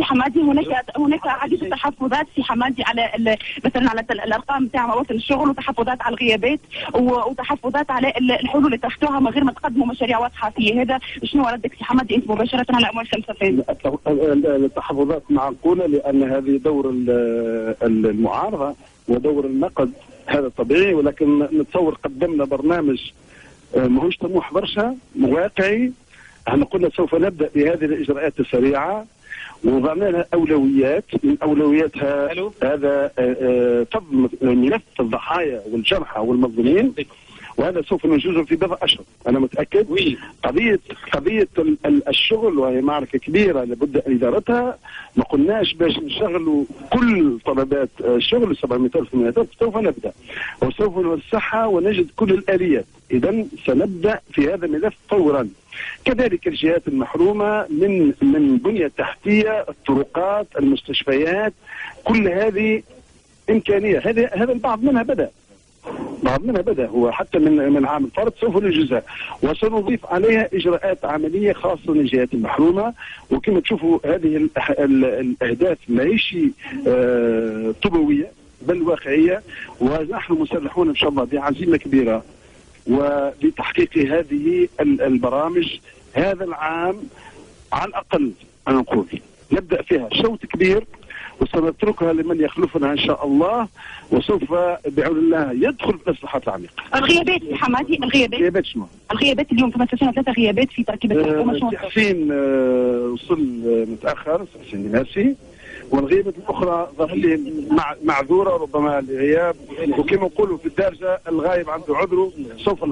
حمادي هناك عديد التحفظات سي حمادي على مثلا على الارقام تاع مواطن الشغل، وتحفظات على الغيابات، وتحفظات على الحلول اللي اتخذوها من غير ما تقدموا مشاريع واضحه فيه. هذا شنو ردك سي حمادي انت مباشره على اموال 5 فاز؟ التحفظات معقوله لان هذه دور المعارضه ودور النقد، هذا طبيعي، ولكن نتصور قدمنا برنامج ماهوش طموح برشا، واقعي. احنا قلنا سوف نبدا بهذه الاجراءات السريعه، ووضعنا لها اولويات. من اولوياتها هذا فض ملف الضحايا والجرحى والمظلومين، وهذا سوف ننجزه في بضع اشهر انا متاكد. قضيه الشغل، وهي معركه كبيره لابد ان ادارتها. ما قلناش باش نشغلوا كل طلبات الشغل 700,000 من سوف نبدا وسوف نوسعها ونجد كل الاليات. اذا سنبدا في هذا الملف فورا. كذلك الجهات المحرومه من بنيه تحتيه، الطرقات، المستشفيات، كل هذه امكانيه. هذا البعض منها بدا هو حتى من عام الفرد سوف ننجزها، وسنضيف عليها اجراءات عمليه خاصه للجهات المحرومه. وكما تشوفوا هذه الاهداف ماهيش طبويه بل واقعيه، ونحن مسلحون ان شاء الله بعزيمه كبيره وبتحقيق هذه البرامج هذا العام على الاقل. انا نقول نبدا فيها شوط كبير وسنتركها لمن يخلفنا ان شاء الله، وسوف بعون الله يدخل في الاصلاحات العميقه. الغيابات يا حمادي، الغيابات شنو؟ الغيابات اليوم كما تسمعنا 3 غيابات في تركيبه الحكومه. شنو حسين وصل متاخر، حسين ناسي، والغيبة الأخرى ظهر لي معذورة ربما لغياب، وكما نقولوا في الدارجة الغايب عنده عذره. سوف